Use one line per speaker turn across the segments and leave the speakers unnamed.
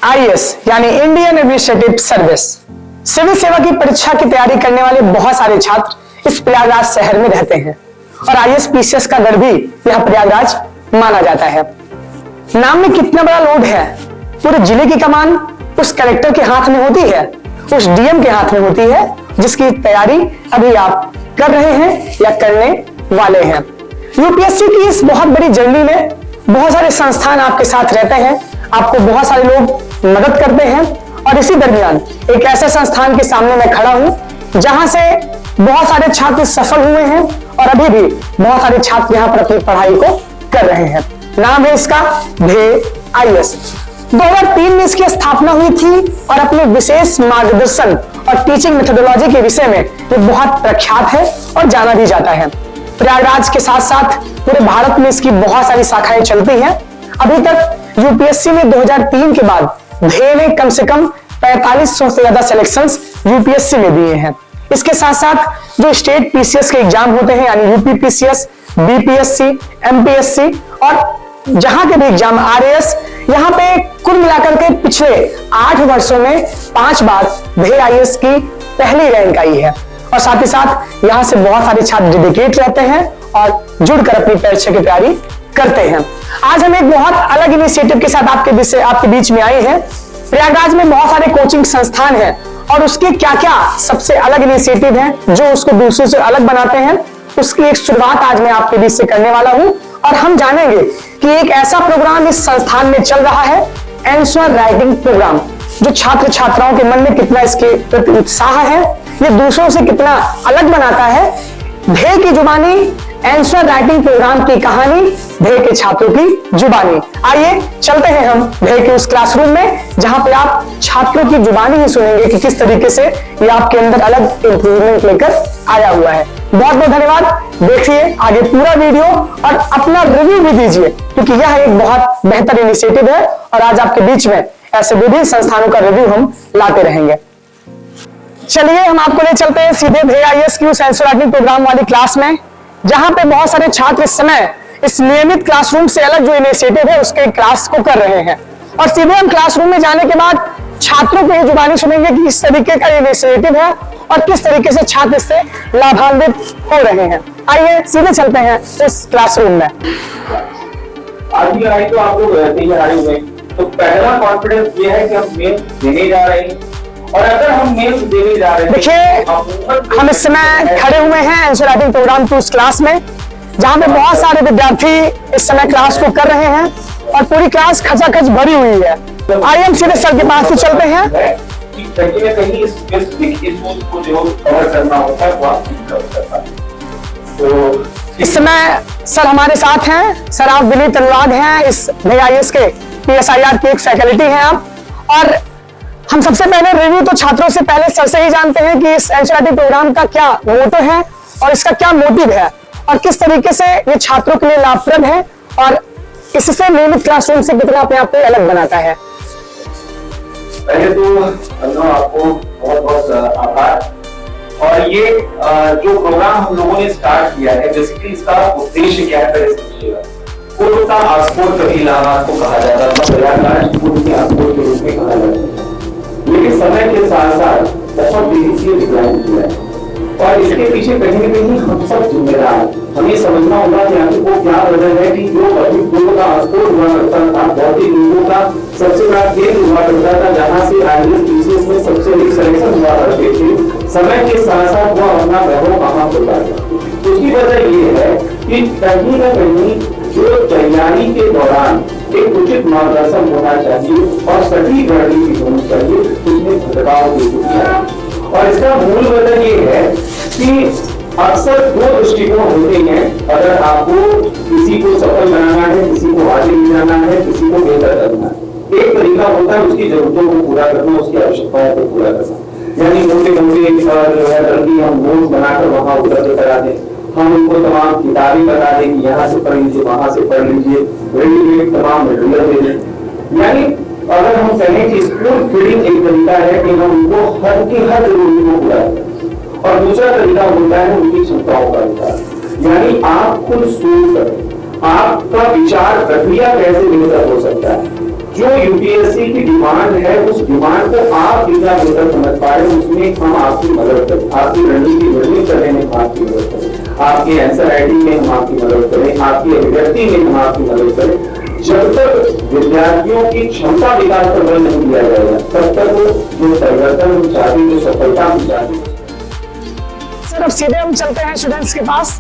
IAS यानी Indian administrative service, civil सेवा की परीक्षा की तैयारी करने वाले बहुत सारे छात्र इस प्रयागराज शहर में रहते हैं और IAS PCS का गढ़ भी यह प्रयागराज माना जाता है। नाम में कितना बड़ा लोड है। पूरे जिले की कमान उस कलेक्टर के हाथ में होती है, उस DM के हाथ में होती है, जिसकी तैयारी अभी आप कर रहे हैं या करने वाले हैं। UPSC की इस बहुत बड़ी जर्नी में बहुत सारे संस्थान आपके साथ रहते हैं, आपको बहुत सारे लोग मदद करते हैं और इसी दरमियान एक ऐसे संस्थान के सामने मैं खड़ा हूं जहां से बहुत सारे छात्र सफल हुए हैं और अभी भी बहुत सारे छात्र यहां पर अपनी पढ़ाई को कर रहे हैं। नाम है इसका ध्येय IAS। 2003 में इसकी स्थापना हुई थी और अपने विशेष मार्गदर्शन और टीचिंग मेथोडोलॉजी के विषय में ये बहुत प्रख्यात है और जाना भी जाता है। प्रयागराज के साथ साथ पूरे भारत में इसकी बहुत सारी शाखाएं चलती हैं। अभी तक UPSC में 2003 के बाद ध्येय ने कम से कम 4500 से ज्यादा सिलेक्शंस UPSC में दिए हैं। इसके साथ साथ जो स्टेट PCS के एग्जाम होते हैं यानी UP PCS, BPSC, MPSC और जहां के भी एग्जाम RAS, यहां पे कुल मिलाकर के पिछले 8 वर्षों में 5 बार ध्येय IAS की पहली रैंक आई है और साथ ही साथ यहां से बहुत सारे छात्र डेडिकेट रहते हैं और जुड़कर अपनी परीक्षा की तैयारी करते हैं। आज हम एक बहुत अलग इनिशिएटिव के साथ आपके बीच में आए हैं। प्रयागराज में बहुत सारे कोचिंग संस्थान हैं और उसके क्या क्या सबसे अलग इनिशिएटिव हैं जो उसको दूसरों से अलग बनाते हैं, उसकी एक शुरुआत आज मैं आपके बीच से करने वाला हूं और हम जानेंगे कि एक ऐसा प्रोग्राम इस संस्थान में चल रहा है, आंसर राइटिंग प्रोग्राम, जो छात्र छात्राओं के मन में कितना इसके प्रति उत्साह है, ये दूसरों से कितना अलग बनाता है। ध्येय की जुबानी आंसर राइटिंग प्रोग्राम की कहानी ध्येय के छात्रों की जुबानी। आइए चलते हैं हम ध्येय के उस क्लासरूम में जहां पे आप छात्रों की जुबानी ही सुनेंगे कि किस तरीके से ये आपके अंदर अलग इंप्रूवमेंट लेकर आया हुआ है। बहुत बहुत धन्यवाद। देखिए आगे पूरा वीडियो और अपना रिव्यू भी दीजिए क्योंकि यह एक बहुत बेहतर इनिशिएटिव है और आज आपके बीच में ऐसे विभिन्न संस्थानों का रिव्यू हम लाते रहेंगे। चलिए हम आपको ले चलते हैं सीधे ध्येय IAS की उस आंसर राइटिंग प्रोग्राम वाली क्लास में जहां पे बहुत सारे छात्र इस समय इस नियमित क्लासरूम से अलग जो इनिशिएटिव है उसके क्लास को कर रहे हैं और सीधे हम क्लासरूम में जाने के बाद छात्रों को ये जुबानी सुनेंगे कि किस तरीके का इनिशिएटिव है और किस तरीके से छात्र इससे लाभान्वित हो रहे हैं। आइए सीधे चलते हैं इस क्लासरूम में।
आज आई तो आप लोग तैयारी में तो पहला कॉन्फिडेंस ये है कि हम मेन देने जा रहे हैं और अगर हम मेन देने जा रहे हैं,
देखिए हम इस समय खड़े हुए हैं आंसर राइटिंग प्रोग्राम की उस क्लास में जहां पे बहुत सारे विद्यार्थी इस समय क्लास को कर रहे हैं और पूरी क्लास खचाखच भरी हुई है। आइए हम सीधे सर के पास से चलते हैं।
कहीं ना कहीं स्पेसिफिक इश्यूज को जो कवर करना होता है वो आप कवर करता है। तो
इस समय सर हमारे साथ हैं। सर आप विनीत अनुराग हैं, इस ध्येय IAS के PSIR की एक फैकल्टी हैं आप। और हम सबसे पहले रिव्यू तो छात्रों से पहले सर से ही जानते हैं कि इस आंसर राइटिंग प्रोग्राम का क्या मोटो है और इसका क्या मोटिव है और किस तरीके से ये छात्रों के लिए लाभप्रद है और इससे नियमित क्लासरूम से कितना अपने आप को अलग बनाता है।
पहले तो आपको बहुत बहुत आभार। और ये जो प्रोग्राम हम लोगों ने स्टार्ट किया है बेसिकली इसका उद्देश्य क्या है पहले समझिएगा। पूर्व का आस्पोर्ट कभी इलाहाबाद को कहा जाता था, प्रयागराज पूर्व के आस्पोर्ट के रूप में कहा जाता है, लेकिन समय के साथ साथ बहुत तेजी से डिक्लाइन किया है और इसके पीछे कहीं न कहीं हम सब जिम्मेदार। हमें समझना होगा कि आखिर वो क्या वजह है कि जो अभी पूर्व का आस्पोर्ट हुआ करता था, भौतिक लोगों का सबसे बड़ा केंद्र हुआ करता था जहाँ से IAS PCS में सबसे अधिक सिलेक्शन हुआ करते थे, समय के साथ साथ वो अपना वैभव कहाँ होता है। उसकी वजह ये है कि कहीं न कहीं जो तैयारी के दौरान एक उचित मार्गदर्शन होना चाहिए और सटीक रणनीति होनी चाहिए, उसमें भटकाव की स्थिति है। और इसका मूल वजह ये है कि अक्सर दो दृष्टिकोण होते हैं। अगर आपको किसी को सफल बनाना है, किसी को आगे ले जाना है, किसी को बेहतर करना है, एक तरीका होता है उसकी जरूरतों को पूरा करना, उसकी आवश्यकताओं को पूरा करना। यानी मोटे मोटे जो है जल्दी हम नोट बनाकर वहां उपलब्ध करा दें, हम उनको तमाम किताबें बता दें कि यहाँ से पढ़ लीजिए, वहां से पढ़ लीजिए, रेडीमेड तमाम मटेरियल दे दें। यानी अगर हम कहें कि स्कूल फीडिंग एक तरीका है कि हम उनको हर जरूरत को पूरा करें और दूसरा तरीका होता है उनकी क्षमताओं का विकास। यानी आप खुद सोच करें आपका विचार प्रक्रिया कैसे बेहतर हो सकता है जो यूपीएससी की डिमांड है उस डिमांड को आप जितना बेहतर समझ पा रहे हैं उसमें हम आपकी मदद करें, आपकी रणनीति निर्मित करने में हम आपकी मदद करें, आपके आंसर राइटिंग में हम आपकी मदद करें, आपकी अभिव्यक्ति में हम आपकी मदद करें। जब तक विद्यार्थियों की क्षमता विकास पर बल नहीं दिया जाएगा तब तक वो जो परिवर्तन हम चाहते हैं, जो सफलता हम चाहते हैं।
सर अब सीधे हम चलते हैं स्टूडेंट्स के पास।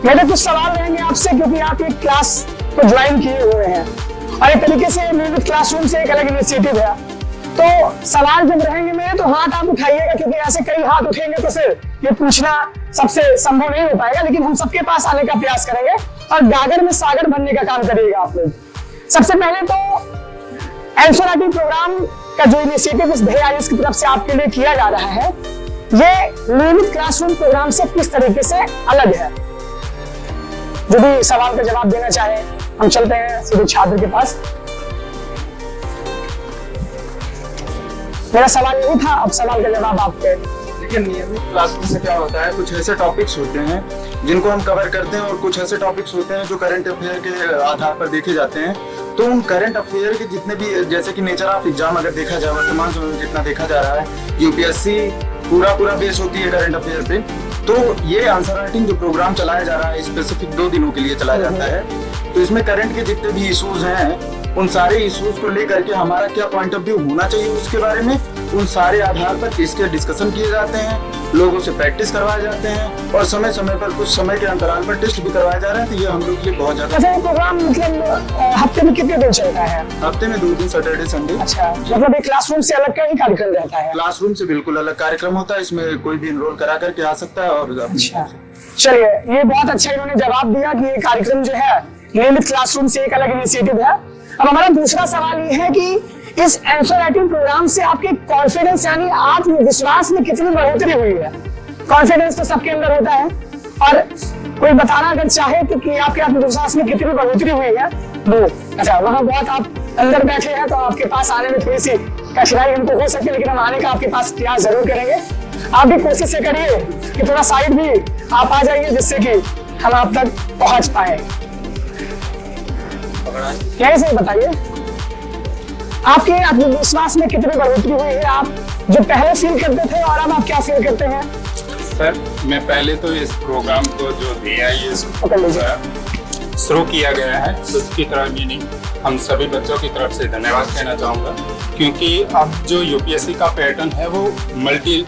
मेरे कुछ सवाल रहेंगे आपसे क्योंकि आप एक क्लास को ज्वाइन किए हुए हैं और एक तरीके से नियमित क्लासरूम से एक अलग इनिशिएटिव है। तो सवाल जब रहेंगे मेरे तो हाथ आप उठाइएगा क्योंकि ऐसे कई हाथ उठेंगे तो फिर ये पूछना सबसे संभव नहीं हो पाएगा, लेकिन हम सबके पास आने का प्रयास करेंगे और गागर में सागर बनने का काम करिएगा आप लोग। सबसे पहले तो आंसर राइटिंग प्रोग्राम का जो इनिशिएटिव इस ध्येय आईएएस की तरफ से आपके लिए किया जा रहा है ये नियमित क्लासरूम प्रोग्राम से किस तरीके से अलग है। जो भी सवाल का जवाब देना चाहे हम चलते हैं सीधे छात्र के पास। मेरा सवाल यही था, अब सवाल का जवाब आपके।
लेकिन नियमित क्लासरूम में क्या होता है, कुछ ऐसे टॉपिक्स होते हैं जिनको हम कवर करते हैं और कुछ ऐसे टॉपिक्स होते हैं जो करंट अफेयर के आधार पर देखे जाते हैं। तो उन करंट अफेयर के जितने भी, जैसे कि नेचर ऑफ एग्जाम अगर देखा जाए वर्तमान समय में जितना देखा जा रहा है, यूपीएससी पूरा बेस होती है करंट अफेयर पे। तो ये आंसर राइटिंग जो प्रोग्राम चलाया जा रहा है स्पेसिफिक 2 दिनों के लिए चलाया जाता है। तो इसमें करंट के जितने भी इश्यूज हैं उन सारे इश्यूज को लेकर के हमारा क्या पॉइंट ऑफ व्यू होना चाहिए उसके बारे में, उन सारे आधार पर इसके डिस्कशन किए जाते हैं, लोगों से प्रैक्टिस करवाए जाते हैं और समय समय पर कुछ समय के अंतराल पर टेस्ट भी करवाए जा रहे हैं। तो ये हम लोग के लिए बहुत ज्यादा।
अच्छा, ये प्रोग्राम मतलब हफ्ते में कितने दिन चलता है?
हफ्ते में 2 दिन, सैटरडे संडे।
अच्छा, मतलब एक क्लासरूम से अलग का ही कार्यक्रम रहता है?
क्लासरूम से बिल्कुल अलग कार्यक्रम होता है, इसमें कोई भी इनरोल करा करके आ सकता है। और
अच्छा, चलिए ये बहुत अच्छा इन्होंने जवाब दिया कि ये कार्यक्रम जो है नियमित क्लासरूम से एक अलग इनिशिएटिव है। अब हमारा दूसरा सवाल ये है कि इस आंसर राइटिंग प्रोग्राम से आपके कॉन्फिडेंस यानी आत्मविश्वास में कितनी बढ़ोतरी हुई है? कॉन्फिडेंस तो सबके अंदर होता है और कोई बताना अगर चाहे तो कि आपके आत्मविश्वास में कितनी बढ़ोतरी हुई है वो। अच्छा, वहाँ बहुत आप अंदर बैठे हैं तो आपके पास आने में थोड़ी सी कठिनाई हमको हो सकती है, लेकिन हम आने का आपके पास प्रयास जरूर करेंगे। आप भी कोशिश से करिए कि थोड़ा साइड भी आप आ जाइए जिससे कि हम आप तक पहुंच पाए। यही से बताइए आपके आत्मविश्वास में कितनी बढ़ोतरी हुई है? आप जो पहले फील करते थे और अब आप क्या फील करते हैं?
सर मैं पहले तो इस प्रोग्राम को जो शुरू किया गया है उसकी तरफ मीनिंग हम सभी बच्चों की तरफ से धन्यवाद कहना चाहूँगा, क्योंकि अब जो यूपीएससी का पैटर्न है वो मल्टी,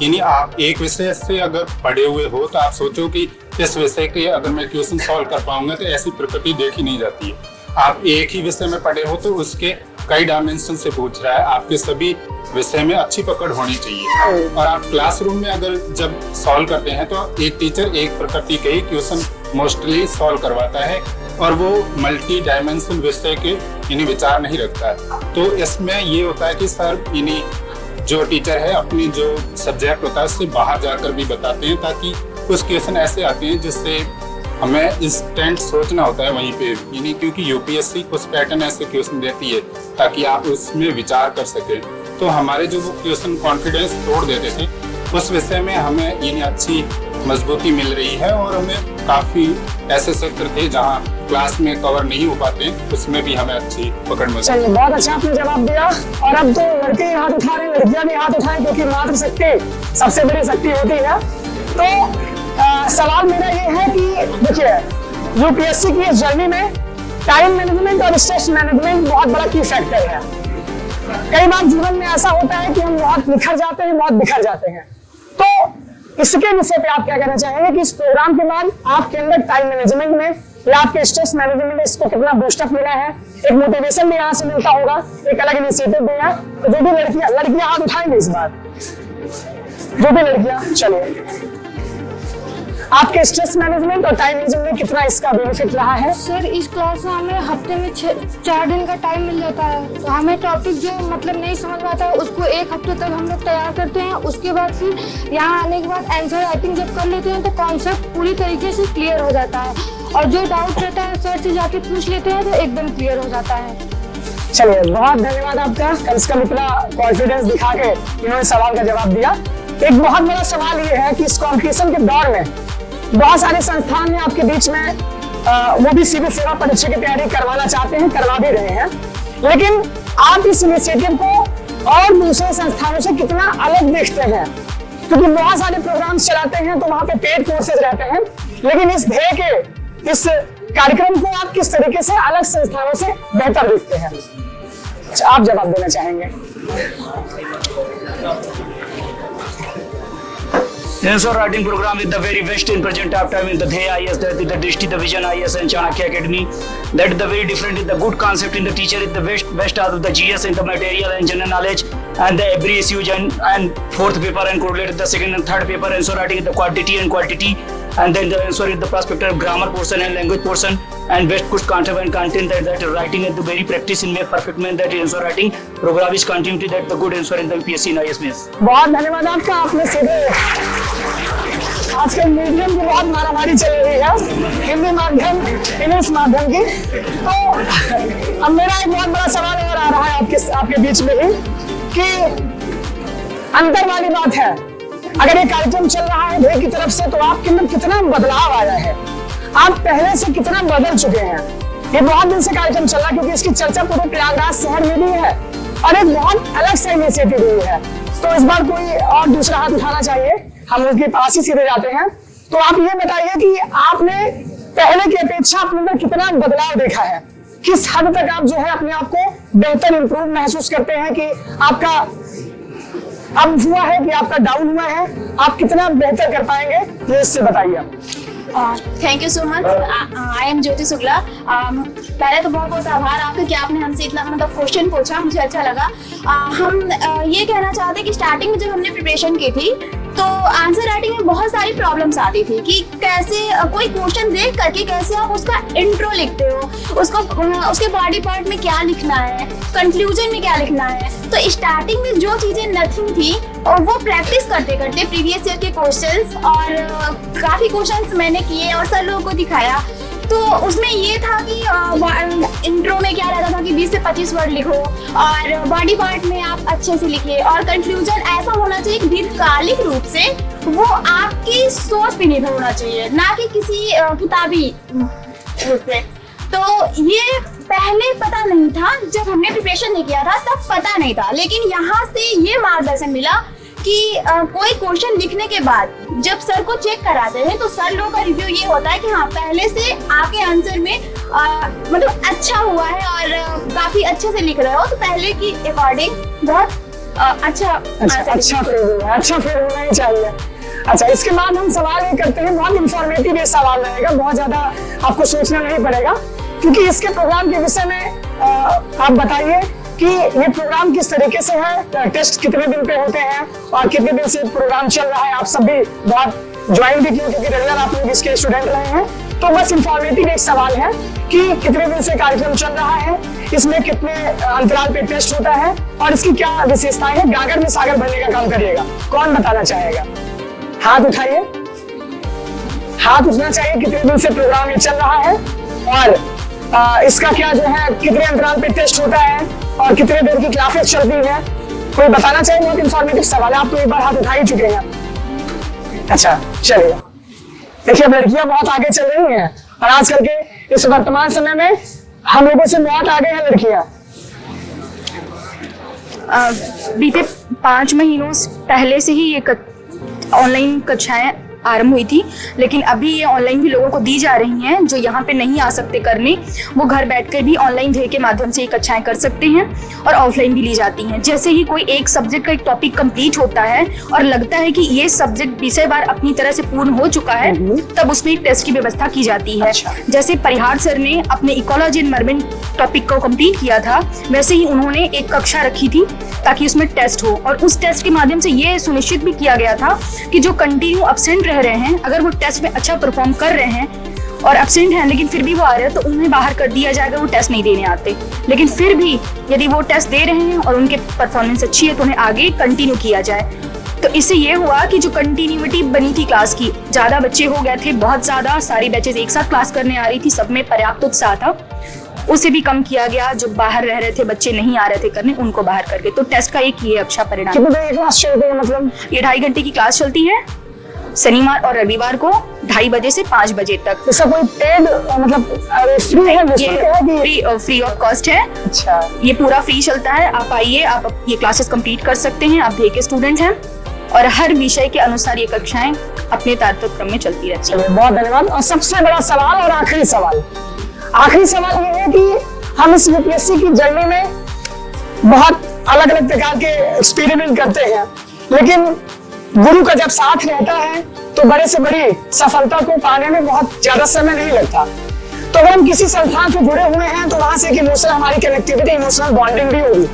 यानी आप एक विषय से अगर पढ़े हुए हो तो आप सोचो कि इस विषय के अगर मैं क्वेश्चन सॉल्व कर पाऊंगा, तो ऐसी प्रकृति देखी नहीं जाती है। आप एक ही विषय में पढ़े हो तो उसके कई डायमेंशन से पूछ रहा है, आपके सभी विषय में अच्छी पकड़ होनी चाहिए। और आप क्लासरूम में अगर जब सॉल्व करते हैं तो एक टीचर एक प्रकृति के ही क्वेश्चन मोस्टली सॉल्व करवाता है और वो मल्टी डायमेंशन विषय के यानी विचार नहीं रखता है। तो इसमें ये होता है कि सर यानी जो टीचर है अपनी जो सब्जेक्ट होता है उससे बाहर जाकर भी बताते हैं, ताकि कुछ क्वेश्चन ऐसे आते हैं जिससे हमें इंस्टेंट सोचना होता है वहीं पे, यानी क्योंकि यूपीएससी कुछ पैटर्न ऐसे क्वेश्चन देती है ताकि आप उसमें विचार कर सकें। तो हमारे जो वो क्वेश्चन कॉन्फिडेंस तोड़ देते थे उस विषय में हमें यानी अच्छी मजबूती मिल रही है और हमें काफी ऐसे क्षेत्र थे जहाँ क्लास में कवर नहीं हो पाते, उसमें भी हमें अच्छी पकड़ मिल।
चलिए बहुत अच्छा आपने जवाब दिया। और अब तो लड़के हाथ उठा रहे हैं, लड़कियां भी हाथ उठाएं क्योंकि मातृ शक्ति सबसे बड़ी शक्ति होती है। तो सवाल मेरा ये है कि देखिए यूपीएससी की इस जर्नी में टाइम मैनेजमेंट और स्ट्रेस मैनेजमेंट बहुत बड़ा की फैक्टर है। कई बार जीवन में ऐसा होता है कि हम बहुत निखर जाते हैं, बहुत बिखर जाते हैं। तो इसके विषय पे आप क्या कहना चाहेंगे कि इस प्रोग्राम के बाद आपके अंदर टाइम मैनेजमेंट में या आपके स्ट्रेस मैनेजमेंट में इसको कितना बूस्टअप मिला है? एक मोटिवेशन भी यहाँ से मिलता होगा, एक अलग इनिशिएटिव भी है। तो जो भी लड़कियां हाथ उठाएंगे इस बार, जो भी लड़कियां, चलिए आपके स्ट्रेस मैनेजमेंट और टाइम मैनेजमेंट में कितना इसका बेनिफिट रहा है?
सर इस क्लास में हमें हफ्ते में 4 दिन का टाइम मिल जाता है। तो हमें टॉपिक जो मतलब नहीं समझ में आता है उसको 1 हफ्ते तक हम लोग तैयार करते हैं। उसके बाद फिर यहाँ आने के बाद आंसर राइटिंग जब कर लेते हैं तो कॉन्सेप्ट पूरी तरीके से क्लियर हो जाता है और जो डाउट रहता है सर से जाके पूछ लेते हैं तो एकदम क्लियर हो जाता है।
चलिए बहुत धन्यवाद आपका, कम से कम इतना कॉन्फिडेंस दिखा के इन्होंने सवाल का जवाब दिया। एक बहुत बड़ा सवाल ये है कि इस कॉम्पिटिशन के दौर में बहुत सारे संस्थान हैं आपके बीच में वो भी सिविल सेवा परीक्षा की तैयारी करवाना चाहते हैं, करवा भी रहे हैं, लेकिन आप इस इनिशिएटिव को और दूसरे संस्थानों से कितना अलग देखते हैं? क्योंकि बहुत सारे प्रोग्राम्स चलाते हैं तो वहां पे पेड कोर्सेज रहते हैं, लेकिन इस ध्येय के इस कार्यक्रम को आप किस तरीके से अलग संस्थानों से बेहतर देखते हैं? अच्छा, आप जवाब देना चाहेंगे।
Answer writing program is the very best in present of time in the Dheya IS, that is the Drishti, the Vision IS and Chanakya Academy. That is the very different in the good concept in the teacher is the best out of the GS in the material and general knowledge, and the every issue and fourth paper and correlated the second and third paper. Answer writing is the quantity and quality, and then the answer is the prospective grammar portion and language portion, and best good concept and content that writing is the very practice in make perfect man, that is answer writing program is continuity, that the good answer in the UPSC and IS means.
बहुत धन्यवाद आपका। आपने सीधे आजकल medium की बहुत मारामारी चल रही है, हिंदी माध्यम इंग्लिश माध्यम की। तो अब मेरा एक बहुत बड़ा सवाल और आ रहा है आपके बीच में ही कि अंतर वाली बात है, अगर ये कार्यक्रम चल रहा है ध्येय की तरफ से तो आपके अंदर कितना बदलाव आया है? आप पहले से कितना बदल चुके हैं? ये बहुत दिन से कार्यक्रम चल रहा है क्योंकि इसकी चर्चा पूरे प्रयागराज शहर में भी है और एक बहुत अलग सा इनिशिएटिव हुई है। तो इस बार कोई और दूसरा हाथ उठाना चाहिए, हम उसके पास ही सीधे जाते हैं। तो आप ये बताइए कि आपने पहले की अपेक्षा अपने अंदर कितना बदलाव देखा है? किस हद तक आप जो है अपने आप को बेहतर इंप्रूव महसूस करते हैं कि आपका अप हुआ है कि आपका डाउन हुआ है? आप कितना बेहतर कर पाएंगे ये इससे बताइए।
Thank you so much. I am Jyoti Shukla. पहले तो बहुत बहुत आभार आपका कि आपने हमसे इतना मतलब क्वेश्चन पूछा, मुझे अच्छा लगा। हम ये कहना चाहते हैं कि स्टार्टिंग में जब हमने प्रिपरेशन की थी तो आंसर राइटिंग में बहुत सारी प्रॉब्लम्स आती थी कि कैसे कोई क्वेश्चन देख करके कैसे आप उसका इंट्रो लिखते हो, उसको उसके बॉडी पार्ट में क्या लिखना है, कंक्लूजन में क्या लिखना है। तो स्टार्टिंग में जो चीजें नथिंग थी और वो प्रैक्टिस करते करते प्रीवियस ईयर के क्वेश्चंस और काफी क्वेश्चंस मैंने किए और सर लोगों को दिखाया। तो उसमें ये था कि इंट्रो में क्या रहता था कि 20 से 25 वर्ड लिखो और बॉडी पार्ट में आप अच्छे से लिखिए और कंक्लूजन ऐसा होना चाहिए कि दीर्घकालिक रूप से वो आपकी सोच पे निर्भर होना चाहिए, ना कि किसी किताबी रूप से। तो ये पहले पता नहीं था, जब हमने प्रिपरेशन नहीं किया था तब पता नहीं था, लेकिन यहाँ से ये मार्गदर्शन मिला कि कोई क्वेश्चन लिखने के बाद जब सर को चेक कराते हैं तो सर लोगों का रिव्यू ये होता है कि हाँ पहले से आपके आंसर में मतलब अच्छा हुआ है और काफी अच्छे से लिख रहे हो, तो पहले की अकॉर्डिंग बहुत अच्छा
फेल होना ही चाहिए। अच्छा, इसके बाद हम सवाल ये करते हैं, बहुत इंफॉर्मेटिव ये सवाल रहेगा, बहुत ज्यादा आपको सोचना नहीं पड़ेगा क्योंकि इसके प्रोग्राम के विषय में आप बताइए कि ये प्रोग्राम किस तरीके से है, टेस्ट कितने दिन पे होते हैं और कितने दिन से प्रोग्राम चल रहा है। आप सब भी बहुत ज्वाइन भी किए क्योंकि रेगुलर आप लोग इसके स्टूडेंट रहे हैं। तो बस इंफॉर्मेटिव एक सवाल है कि कितने दिन से कार्यक्रम चल रहा है, इसमें कितने अंतराल पे टेस्ट होता है और इसकी क्या विशेषताएं हैं? गागर में सागर भरने का काम करिएगा। कौन बताना चाहेगा? हाथ उठाइए, हाथ उठना चाहिए। कितने दिन से प्रोग्राम ये चल रहा है और इसका क्या जो है कितने अंतराल पे टेस्ट होता है और कितने देर की क्लासेस चलती है? कोई बताना चाहिए? बहुत इंफॉर्मेटिव सवाल है, आप तो एक बार हाथ उठा ही चुके हैं। अच्छा चलिए, देखिए अब लड़कियां बहुत आगे चल रही हैं और आजकल के इस वर्तमान समय में हम लोगों से बहुत आगे हैं लड़कियां।
बीते 5 महीनों पहले से ही ये ऑनलाइन कक्षाएं आरंभ हुई थी, लेकिन अभी ये ऑनलाइन भी लोगों को दी जा रही हैं। जो यहाँ पे नहीं आ सकते करने, वो घर बैठकर भी ऑनलाइन ध्येय के माध्यम से ये कक्षाएं कर सकते हैं और ऑफलाइन भी ली जाती हैं। जैसे ही कोई एक सब्जेक्ट का एक टॉपिक कंप्लीट होता है और लगता है कि ये सब्जेक्ट विषयवार अपनी तरह से पूर्ण हो चुका है, तब उसमें एक टेस्ट की व्यवस्था की जाती है। जैसे परिहार सर ने अपने इकोलॉजी एनवायरनमेंट टॉपिक को कंप्लीट किया था, वैसे ही उन्होंने एक कक्षा रखी थी ताकि उसमें टेस्ट हो और उस टेस्ट के माध्यम से ये सुनिश्चित भी किया गया था कि जो कंटिन्यू एब्सेंट रह रहे हैं, अगर वो टेस्ट में अच्छा परफॉर्म कर रहे हैं और एब्सेंट हैं लेकिन फिर भी वो आ रहे हैं, तो उन्हें बाहर कर दिया जाएगा, वो टेस्ट नहीं देने आते। लेकिन फिर भी यदि वो टेस्ट दे रहे हैं और उनके परफॉर्मेंस अच्छी है तो उन्हें आगे कंटिन्यू किया जाए। तो इससे ये हुआ कि जो कंटिन्यूटी बनी थी क्लास की, ज़्यादा बच्चे हो गए थे, बहुत ज़्यादा, सारी बैचेज एक साथ क्लास करने आ रही थी, सब में पर्याप्त उत्साह था। उसे भी कम किया गया, जो बाहर रह रहे थे, बच्चे नहीं आ रहे थे करने, उनको बाहर करके। तो टेस्ट का एक ये अच्छा परिणाम।
कितने देर की क्लास चलती है? मतलब
ये 2.5 घंटे की क्लास चलती है शनिवार और रविवार को 2:30 बजे से 5 बजे तक।
इसका कोई पेड मतलब फ्री है,
फ्री ऑफ कॉस्ट है।
अच्छा,
ये पूरा फ्री चलता है। आप आइए, आप ये क्लासेस कंप्लीट कर सकते हैं। आप के स्टूडेंट हैं और हर विषय के अनुसार ये कक्षाएं अपने तारतम्य में चलती रहती हैं।
बहुत धन्यवाद। और सबसे बड़ा सवाल और आखिरी सवाल ये है कि हम इस यूपीएससी की जर्नी में बहुत अलग अलग प्रकार के एक्सपेरिमेंट करते हैं, लेकिन गुरु का जब साथ रहता है तो बड़े से बड़ी सफलता को पाने में बहुत ज्यादा समय नहीं लगता। तो अगर हम किसी संस्थान से जुड़े हुए हैं तो वहां से एक इमोशनल हमारी कनेक्टिविटी, इमोशनल बॉन्डिंग भी होगी।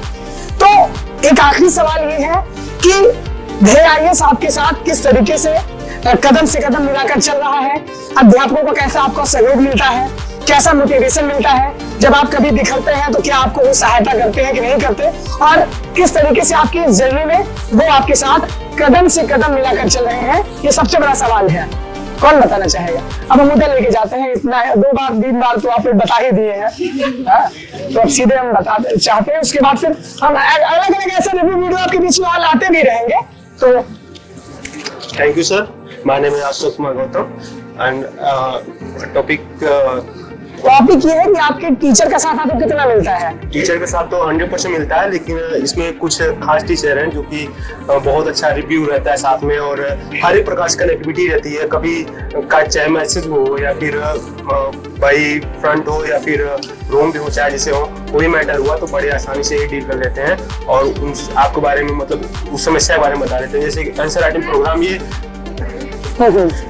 तो एक आखिरी सवाल ये है कि ध्येय आईएएस आपके साथ किस तरीके से कदम से कदम मिलाकर चल रहा है, अध्यापकों को कैसा आपको सहयोग मिलता है, कैसा मोटिवेशन मिलता है, जब आप कभी बिखरते हैं तो क्या आपको वो सहायता करते हैं कि नहीं करते, और किस तरीके से आपकी जर्नी में वो आपके साथ कदम से कदम मिलाकर चल रहे हैं, ये सबसे बड़ा सवाल है। कौन बताना चाहेगा? अब हम उधर लेके जाते हैं, इतना 2 बार 3 बार तो आप बता ही दिए हैं, तो अब सीधे हम बताते चाहते हैं। उसके बाद फिर हम अलग अलग ऐसे रिव्यू वीडियो आपके बीच में और लाते भी रहेंगे। तो
thank you sir, my name is Ashutosh Kumar Gautam and
topic ये है कि आपके टीचर का साथ आपको कितना मिलता है?
टीचर के साथ तो 100% मिलता है, लेकिन इसमें कुछ खास टीचर हैं जो कि बहुत अच्छा रिव्यू रहता है साथ में, और हर एक प्रकार की कनेक्टिविटी रहती है। कभी का चाहे मैसेज हो या फिर बाई फ्रंट हो या फिर रोम भी हो, चाहे जैसे हो, कोई मैटर हुआ तो बड़े आसानी से डील कर लेते हैं और आपके बारे में मतलब उस समस्या के बारे में बता देते हैं। जैसे आंसर राइटिंग प्रोग्राम,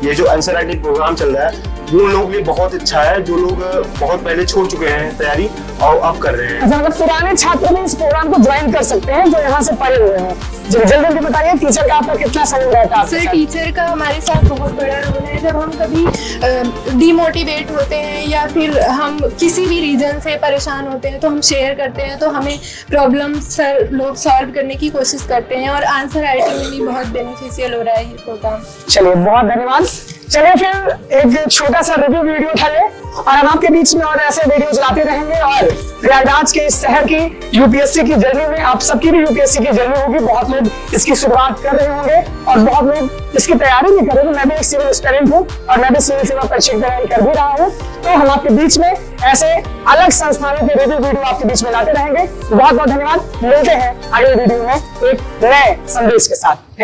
ये जो आंसर राइटिंग प्रोग्राम चल रहा है वो लोगों के लिए बहुत अच्छा है, जो लोग बहुत पहले छोड़ चुके हैं तैयारी और अब कर रहे हैं।
अच्छा, मतलब पुराने छात्र भी इस प्रोग्राम को ज्वाइन कर सकते हैं जो यहाँ से पढ़े हुए हैं। जल्दी बताइए, टीचर का आपका कितना सहयोग रहता है?
सर, टीचर का हमारे साथ बहुत बड़ा रोल है। जब हम कभी डिमोटिवेट होते हैं या फिर हम किसी भी रीजन से परेशान होते हैं तो हम शेयर करते हैं, तो हमें प्रॉब्लम सर लोग सॉल्व करने की कोशिश करते हैं, और आंसर राइटिंग में भी बहुत बेनिफिशियल हो रहा है ये प्रोग्राम।
चलिए, बहुत धन्यवाद। चलिए फिर एक छोटा सा रिव्यू वीडियो था ये, और हम आपके बीच में और ऐसे वीडियो लाते रहेंगे। और प्रयागराज के इस शहर की यूपीएससी की जर्नी में आप सबकी भी यूपीएससी की जर्नी होगी। बहुत लोग इसकी शुरुआत कर रहे होंगे और बहुत लोग इसकी तैयारी भी कर रहे हैं। मैं भी एक सिविल एस्पिरेंट हूँ और मैं भी सिविल सेवा परीक्षा की तैयारी कर भी रहा हूँ। तो हम आपके बीच में ऐसे अलग संस्थानों के रिव्यू वीडियो आपके बीच में लाते रहेंगे। बहुत बहुत धन्यवाद। मिलते हैं अगले वीडियो में एक नए संदेश के साथ।